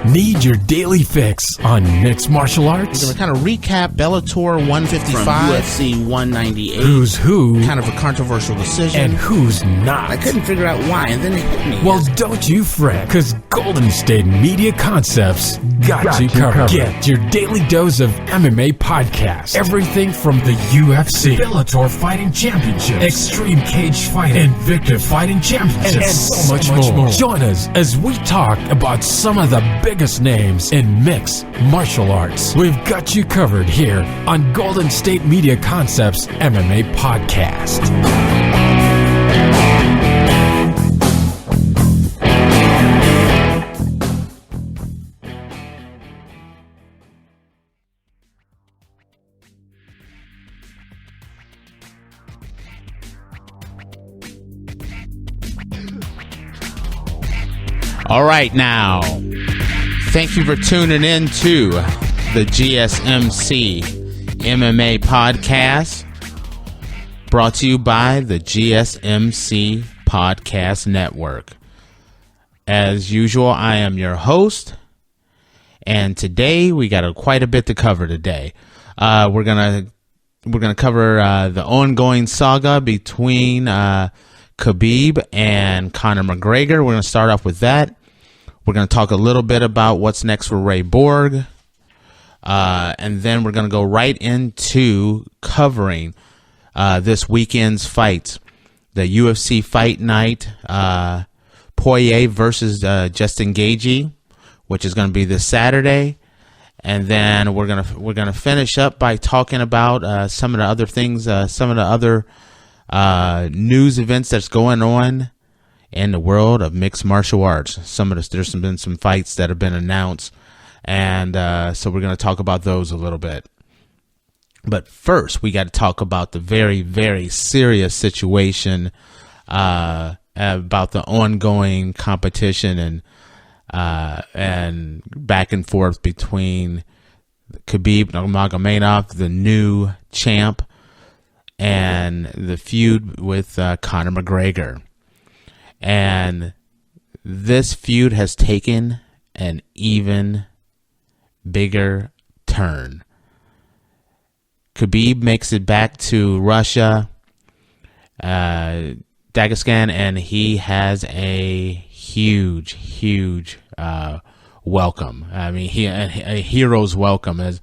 Need your daily fix on mixed martial arts? We're going to kind of recap Bellator 155 from UFC 198. Who's who? Kind of a controversial decision. And who's not? I couldn't figure out why, and then it hit me. Well, don't you fret, because Golden State Media Concepts got you covered. Get your daily dose of MMA podcast. Everything from the UFC, Bellator Fighting Championships, Extreme Cage Fighting, Invicta Fighting Championships, and so much more. Join us as we talk about some of the biggest names in mixed martial arts. We've got you covered here on Golden State Media Concepts MMA Podcast. All right, now, thank you for tuning in to the GSMC MMA podcast, brought to you by the GSMC Podcast Network. As usual, I am your host, and today we got quite a bit to cover today. We're gonna cover the ongoing saga between Khabib and Conor McGregor. We're gonna start off with that. We're going to talk a little bit about what's next for Ray Borg. And then we're going to go right into covering this weekend's fights. The UFC Fight Night, Poirer versus Dustin Gaethje, which is going to be this Saturday. And then we're gonna finish up by talking about some of the other things, some of the other news events that's going on in the world of mixed martial arts. There's been some fights that have been announced, and so we're going to talk about those a little bit. But first, we got to talk about the very, very serious situation about the ongoing competition and back and forth between Khabib Nurmagomedov, the new champ, and the feud with Conor McGregor. And this feud has taken an even bigger turn. Khabib makes it back to Russia, Dagestan, and he has a huge welcome. I mean, a hero's welcome as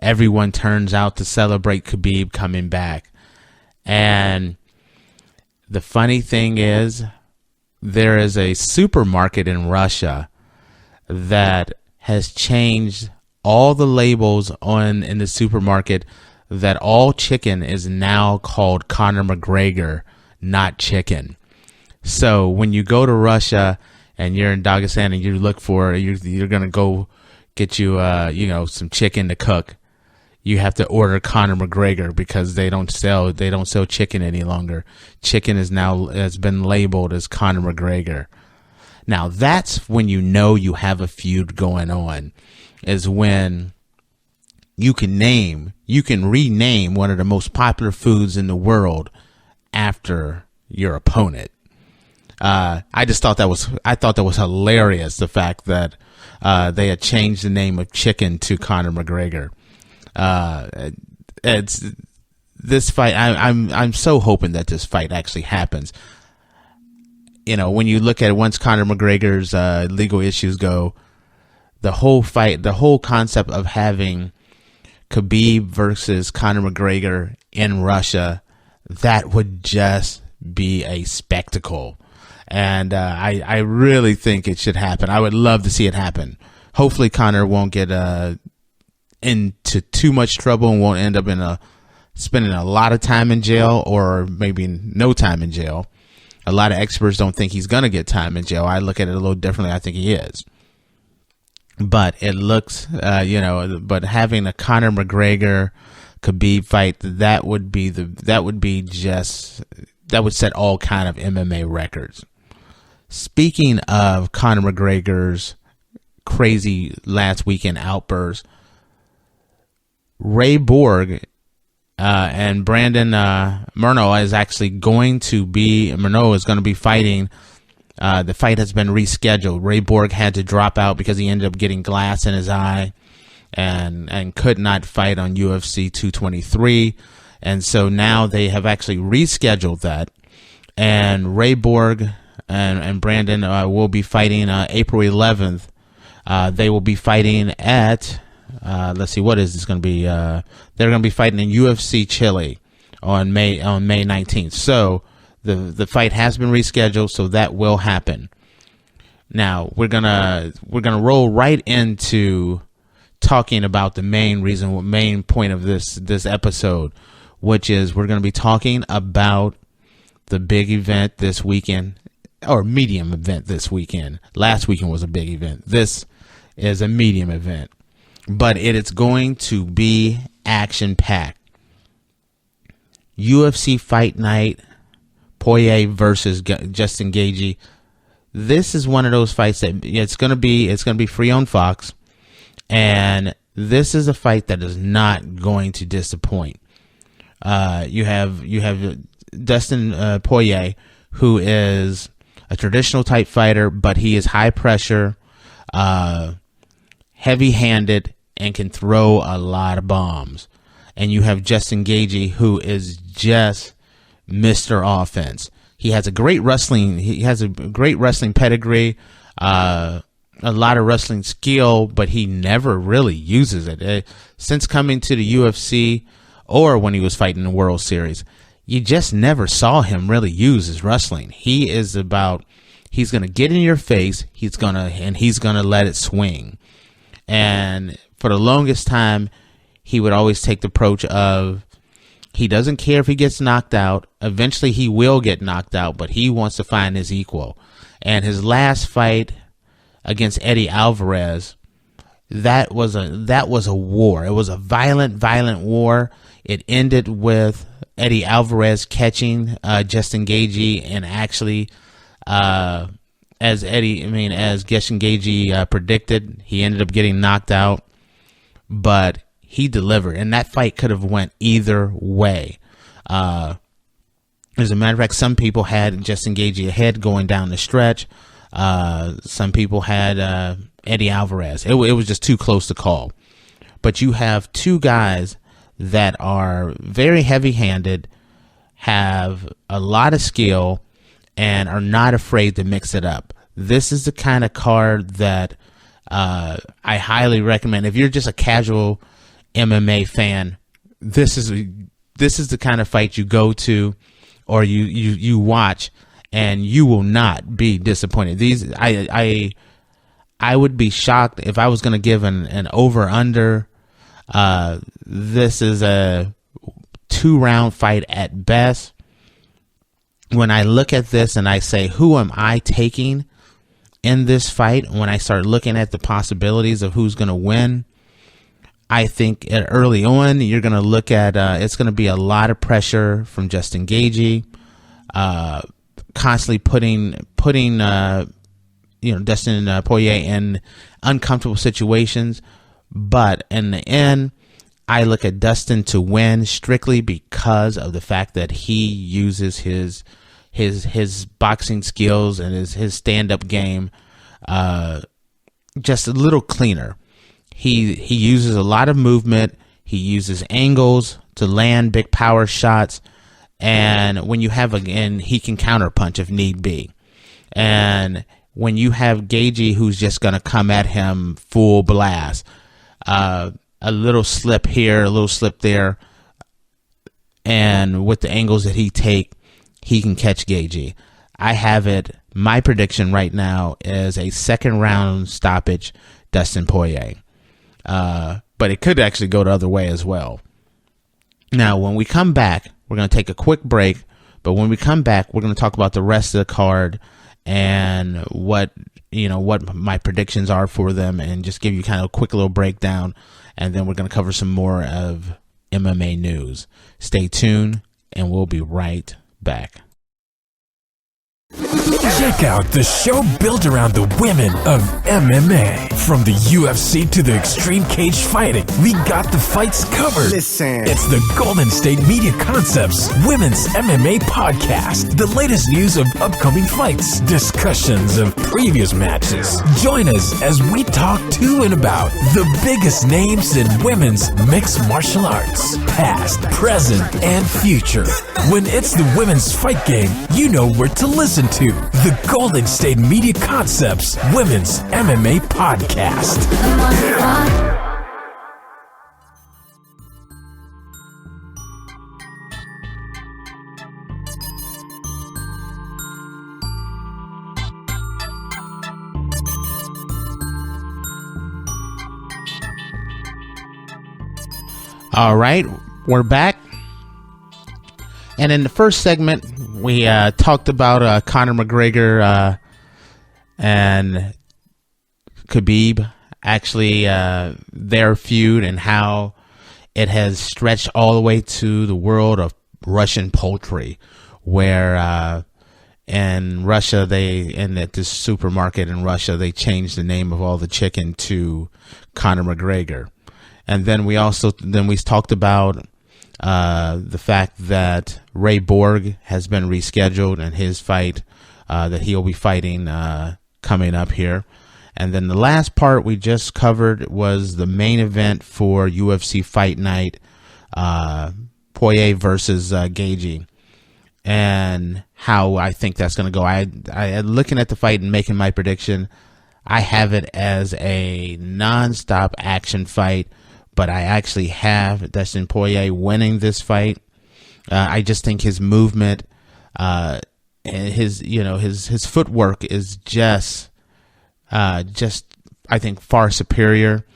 everyone turns out to celebrate Khabib coming back. And the funny thing is, there is a supermarket in Russia that has changed all the labels in the supermarket, that all chicken is now called Conor McGregor, not chicken. So when you go to Russia and you're in Dagestan and you look for, you're going to go get you some chicken to cook, you have to order Conor McGregor because they don't sell chicken any longer. Chicken has been labeled as Conor McGregor. Now that's when you know you have a feud going on, is when you can rename one of the most popular foods in the world after your opponent. I thought that was hilarious, the fact that they had changed the name of chicken to Conor McGregor. It's this fight. I'm so hoping that this fight actually happens. You know, when you look at it, once Conor McGregor's legal issues go, the whole concept of having Khabib versus Conor McGregor in Russia, that would just be a spectacle. And I really think it should happen. I would love to see it happen. Hopefully Conor won't get into too much trouble and won't end up spending a lot of time in jail, or maybe no time in jail. A lot of experts don't think he's going to get time in jail. I look at it a little differently. I think he is. But it looks, but having a Conor McGregor Khabib fight, that would set all kind of MMA records. Speaking of Conor McGregor's crazy last weekend outburst, Ray Borg and Brandon Moreno is going to be fighting The fight has been rescheduled. Ray Borg had to drop out because he ended up getting glass in his eye and could not fight on UFC 223. And so now they have actually rescheduled that. And Ray Borg and Brandon will be fighting April 11th. They will be fighting at, let's see, what is this going to be? They're going to be fighting in UFC Chile on May 19th. So the fight has been rescheduled, so that will happen. Now we're gonna roll right into talking about the main point of this episode, which is we're going to be talking about the big event this weekend, or medium event this weekend. Last weekend was a big event. This is a medium event, but it is going to be action-packed. UFC Fight Night, Poirier versus Justin Gaethje. This is one of those fights that it's going to be free on Fox, and this is a fight that is not going to disappoint. You have Dustin Poirier, who is a traditional type fighter, but he is high pressure, heavy-handed, and can throw a lot of bombs. And you have Justin Gaethje, who is just Mr. Offense. He has a great wrestling pedigree, a lot of wrestling skill, but he never really uses it. Since coming to the UFC, or when he was fighting the World Series, you just never saw him really use his wrestling. He's going to get in your face, he's going to let it swing. And for the longest time, he would always take the approach of, he doesn't care if he gets knocked out. Eventually he will get knocked out, but he wants to find his equal. And his last fight against Eddie Alvarez, that was a war. It was a violent war. It ended with Eddie Alvarez catching Justin Gaethje, and actually, as Justin Gaethje predicted, he ended up getting knocked out, but he delivered, and that fight could have went either way. As a matter of fact, some people had Justin Gaethje ahead going down the stretch. Some people had Eddie Alvarez. It was just too close to call. But you have two guys that are very heavy-handed, have a lot of skill, and are not afraid to mix it up. This is the kind of card that I highly recommend. If you're just a casual MMA fan, this is the kind of fight you go to, or you watch, and you will not be disappointed. I would be shocked if I was going to give an over-under. This is a 2-round fight at best. When I look at this and I say, who am I taking in this fight? When I start looking at the possibilities of who's going to win, I think early on you're going to look at it's going to be a lot of pressure from Justin Gaethje, constantly putting Dustin Poirier in uncomfortable situations. But in the end, I look at Dustin to win strictly because of the fact that he uses his boxing skills and his stand-up game just a little cleaner. He uses a lot of movement. He uses angles to land big power shots, and when you have he can counterpunch if need be. And when you have Gaethje, who's just going to come at him full blast, a little slip here, a little slip there, and with the angles that he can catch Gaethje. I have it. My prediction right now is a second round stoppage, Dustin Poirier. But it could actually go the other way as well. Now, when we come back, we're going to take a quick break. But when we come back, we're going to talk about the rest of the card and what my predictions are for them, and just give you kind of a quick little breakdown. And then we're going to cover some more of MMA news. Stay tuned, and we'll be right back. Check out the show built around the women of MMA. From the UFC to the extreme cage fighting, we got the fights covered. Listen. It's the Golden State Media Concepts Women's MMA Podcast. The latest news of upcoming fights, discussions of previous matches. Join us as we talk to and about the biggest names in women's mixed martial arts, past, present, and future. When it's the women's fight game, you know where to listen to. The Golden State Media Concepts Women's MMA Podcast. All right, we're back. And in the first segment, we talked about Conor McGregor and Khabib, actually their feud and how it has stretched all the way to the world of Russian poultry, where in Russia, at this supermarket in Russia, they changed the name of all the chicken to Conor McGregor. And then we talked about the fact that Ray Borg has been rescheduled and his fight that he'll be fighting coming up here. And then the last part we just covered was the main event for UFC Fight Night, Poirer versus Gaethje, and how I think that's going to go. I looking at the fight and making my prediction, I have it as a non-stop action fight, but I actually have Dustin Poirier winning this fight. I just think his movement, and his footwork is just I think far superior.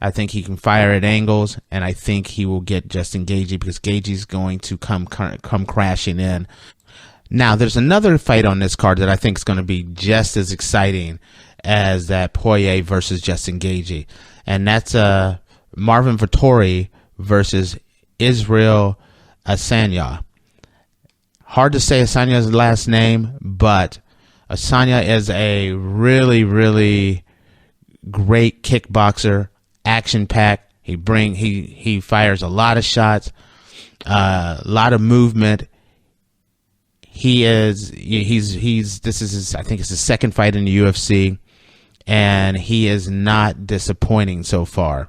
I think he can fire at angles, and I think he will get Justin Gaethje because Gaethje's going to come crashing in. Now, there's another fight on this card that I think is going to be just as exciting as that Poirier versus Justin Gaethje, and that's Marvin Vettort versus Israel Adesanya. Hard to say Asanya's last name, but Adesanya is a really, really great kickboxer, action-packed. He fires a lot of shots, a lot of movement. This is I think it's his second fight in the UFC, and he is not disappointing so far.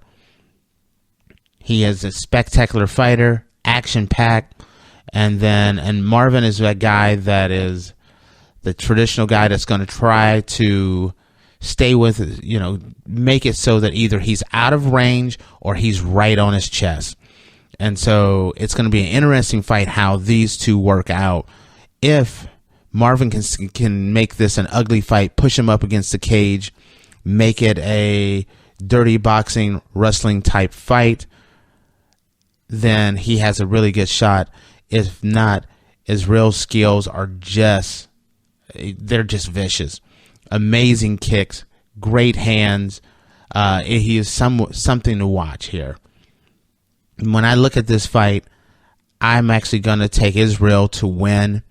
He is a spectacular fighter, action-packed, and Marvin is that guy that is the traditional guy that's going to try to stay with, make it so that either he's out of range or he's right on his chest. And so it's going to be an interesting fight how these two work out. If Marvin can make this an ugly fight, push him up against the cage, make it a dirty boxing, wrestling type fight, then he has a really good shot. If not, Israel's skills are they're just vicious. Amazing kicks, great hands. He is something to watch here. When I look at this fight, I'm actually going to take Israel to win.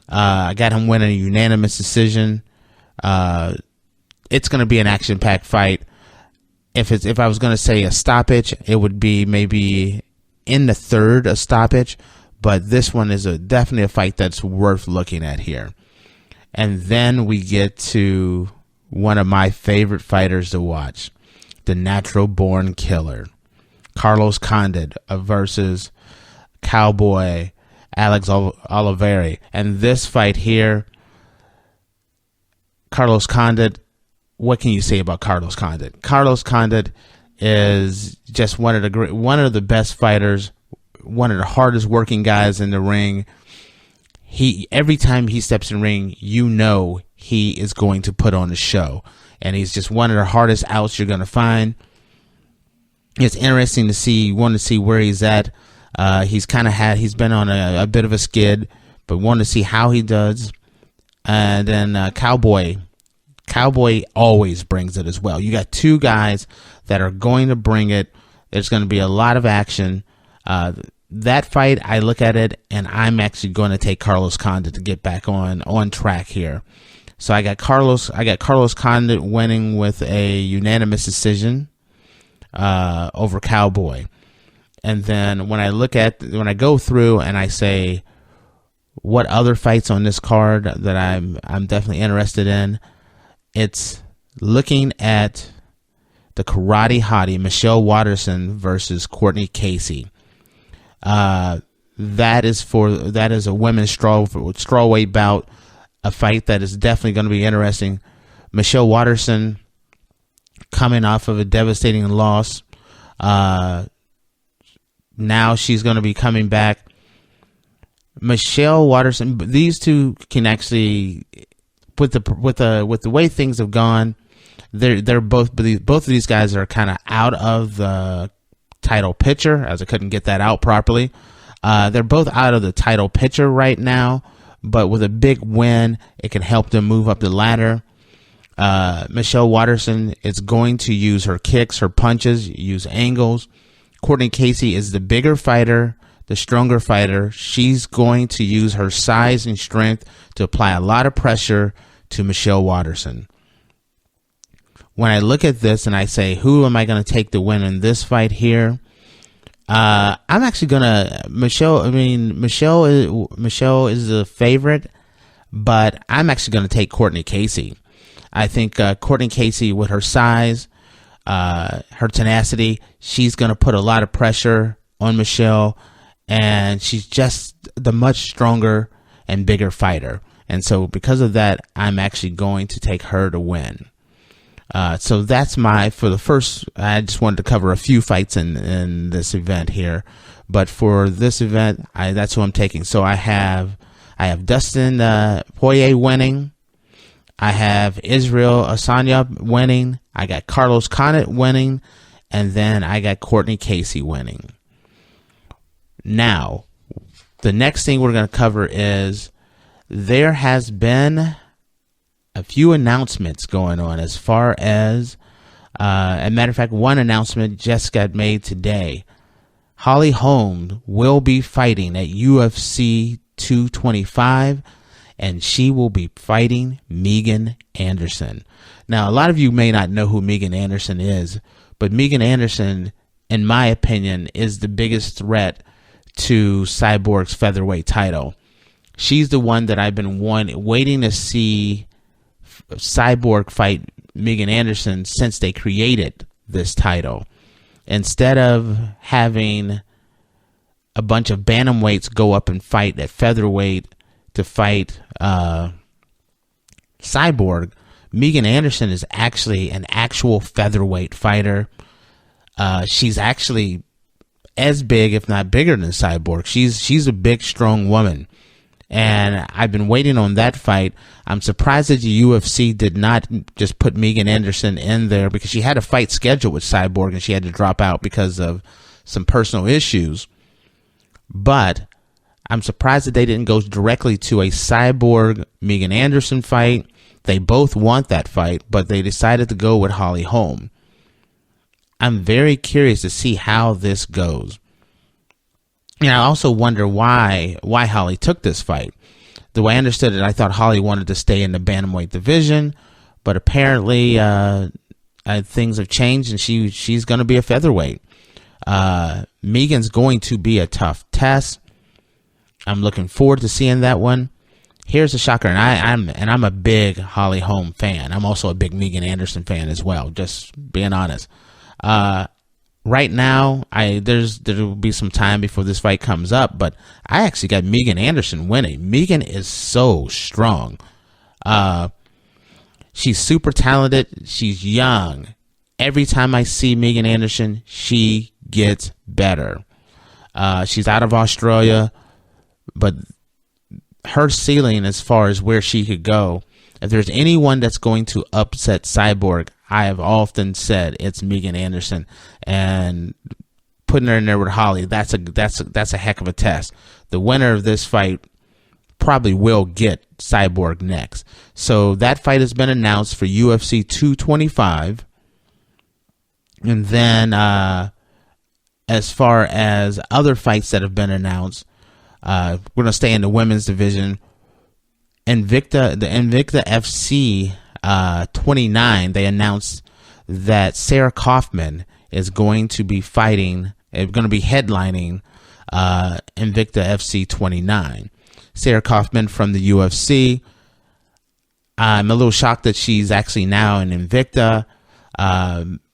I got him winning a unanimous decision. It's going to be an action-packed fight. If I was going to say a stoppage, it would be maybe in the third a stoppage, but this one is definitely a fight that's worth looking at here. And then we get to one of my favorite fighters to watch, the natural born killer, Carlos Condit versus Cowboy Alex Oliveira. And this fight here, Carlos Condit, what can you say about Carlos Condit? Carlos Condit is just one of the best fighters, one of the hardest working guys in the ring. Every time he steps in the ring, he is going to put on a show, and he's just one of the hardest outs you're going to find. It's interesting to see. You want to see where he's at. He's been on a bit of a skid, but want to see how he does. And then Cowboy always brings it as well. You got two guys that are going to bring it. There's going to be a lot of action. that fight, I look at it, and I'm actually going to take Carlos Condit to get back on track here. So I got Carlos Condit winning with a unanimous decision over Cowboy. And then when I go through and I say what other fights on this card that I'm definitely interested in, it's looking at the karate hottie Michelle Waterson versus Cortney Casey. That is a women's strawweight bout, a fight that is definitely going to be interesting. Michelle Waterson coming off of a devastating loss. Now she's going to be coming back. Michelle Waterson, these two can actually, with the way things have gone, they're both of these guys are kind of out of the title picture, as I couldn't get that out properly. They're both out of the title picture right now, but with a big win, it can help them move up the ladder. Michelle Waterson is going to use her kicks, her punches, use angles. Cortney Casey is the bigger fighter, the stronger fighter. She's going to use her size and strength to apply a lot of pressure to Michelle Waterson. When I look at this and I say, who am I going to take the win in this fight here? I'm actually gonna Michelle is the favorite, but I'm actually gonna take Cortney Casey. I think Cortney Casey, with her size, her tenacity, she's gonna put a lot of pressure on Michelle, and she's just the much stronger and bigger fighter. And so because of that, I'm actually going to take her to win. So that's for the first, I just wanted to cover a few fights in this event here, but for this event, that's who I'm taking. So I have Dustin Poirier winning. I have Israel Adesanya winning. I got Carlos Condit winning, and then I got Cortney Casey winning. Now, the next thing we're going to cover is there has been a few announcements going on as far as, a matter of fact, one announcement just got made today. Holly Holm will be fighting at UFC 225, and she will be fighting Megan Anderson. Now, a lot of you may not know who Megan Anderson is, but Megan Anderson, in my opinion, is the biggest threat to Cyborg's featherweight title. She's the one that I've been waiting to see Cyborg fight Megan Anderson since they created this title. Instead of having a bunch of bantamweights go up and fight at featherweight to fight Cyborg, Megan Anderson is actually an actual featherweight fighter. She's actually as big, if not bigger, than Cyborg. She's a big, strong woman. And I've been waiting on that fight. I'm surprised that the UFC did not just put Megan Anderson in there, because she had a fight scheduled with Cyborg and she had to drop out because of some personal issues. But I'm surprised that they didn't go directly to a Cyborg Megan Anderson fight. They both want that fight, but they decided to go with Holly Holm. I'm very curious to see how this goes. And I also wonder why Holly took this fight. The way I understood it, I thought Holly wanted to stay in the bantamweight division, but apparently things have changed, and she's going to be a featherweight. Megan's going to be a tough test. I'm looking forward to seeing that one. Here's a shocker, and I'm a big Holly Holm fan. I'm also a big Megan Anderson fan as well, just being honest. Right now, there will be some time before this fight comes up, but I actually got Megan Anderson winning. Megan is so strong. She's super talented. She's young. Every time I see Megan Anderson, she gets better. She's out of Australia, but her ceiling as far as where she could go, if there's anyone that's going to upset Cyborg, I have often said it's Megan Anderson, and putting her in there with Holly, that's a heck of a test. The winner of this fight probably will get Cyborg next. So that fight has been announced for UFC 225, and then as far as other fights that have been announced, we're going to stay in the women's division. The Invicta FC 29, they announced that Sarah Kaufman is going to be headlining Invicta FC 29. Sarah Kaufman from the UFC. I'm a little shocked that she's actually now in Invicta.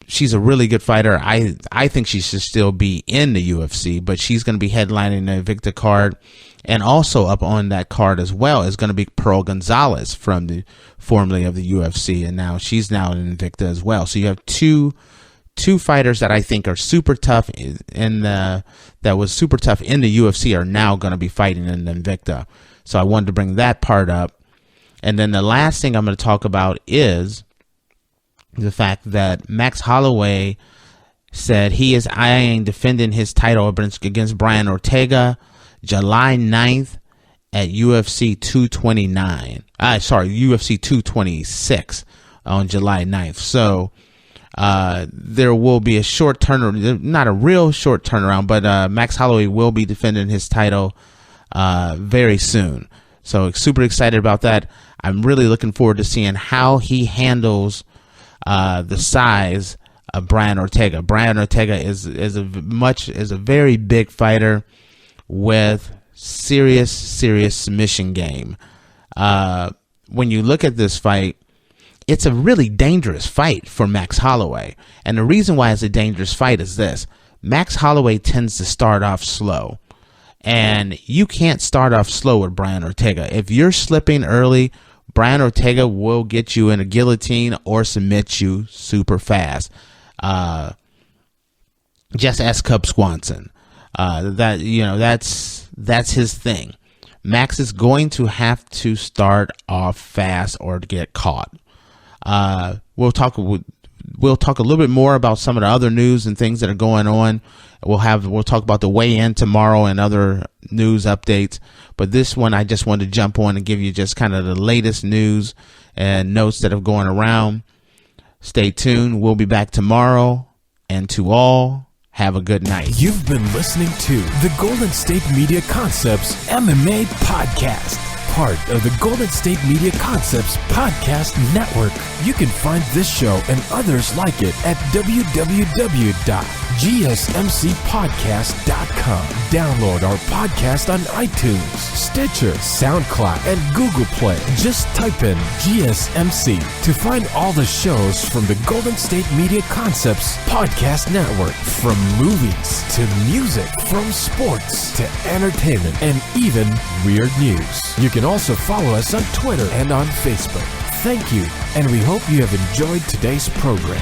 She's a really good fighter. I think she should still be in the UFC, but she's going to be headlining the Invicta card. And also up on that card as well is going to be Pearl Gonzalez formerly of the UFC, and now she's now in Invicta as well. So you have two fighters that I think are super tough that was super tough in the UFC are now going to be fighting in Invicta. So I wanted to bring that part up. And then the last thing I'm going to talk about is the fact that Max Holloway said he is eyeing defending his title against Brian Ortega July 9th at UFC 229. UFC 226 on July 9th. So there will be a short turnaround, not a real short turnaround, but Max Holloway will be defending his title very soon. So super excited about that. I'm really looking forward to seeing how he handles the size of Brian Ortega. Brian Ortega is a very big fighter with serious submission game. When you look at this fight, it's a really dangerous fight for Max Holloway. And the reason why it's a dangerous fight is this. Max Holloway tends to start off slow. And you can't start off slow with Brian Ortega. If you're slipping early, Brian Ortega will get you in a guillotine or submit you super fast. Just ask Cub Swanson. That's his thing. Max is going to have to start off fast or to get caught. We'll talk a little bit more about some of the other news and things that are going on. We'll talk about the weigh-in tomorrow and other news updates. But this one, I just wanted to jump on and give you just kind of the latest news and notes that are going around. Stay tuned. We'll be back tomorrow. And to all, have a good night. You've been listening to the Golden State Media Concepts MMA Podcast, part of the Golden State Media Concepts Podcast Network. You can find this show and others like it at www.gsmcpodcast.com. Download our podcast on iTunes, Stitcher, SoundCloud, and Google Play. Just type in GSMC to find all the shows from the Golden State Media Concepts Podcast Network. From movies to music, from sports to entertainment, and even weird news. You can also follow us on Twitter and on Facebook. Thank you, and we hope you have enjoyed today's program.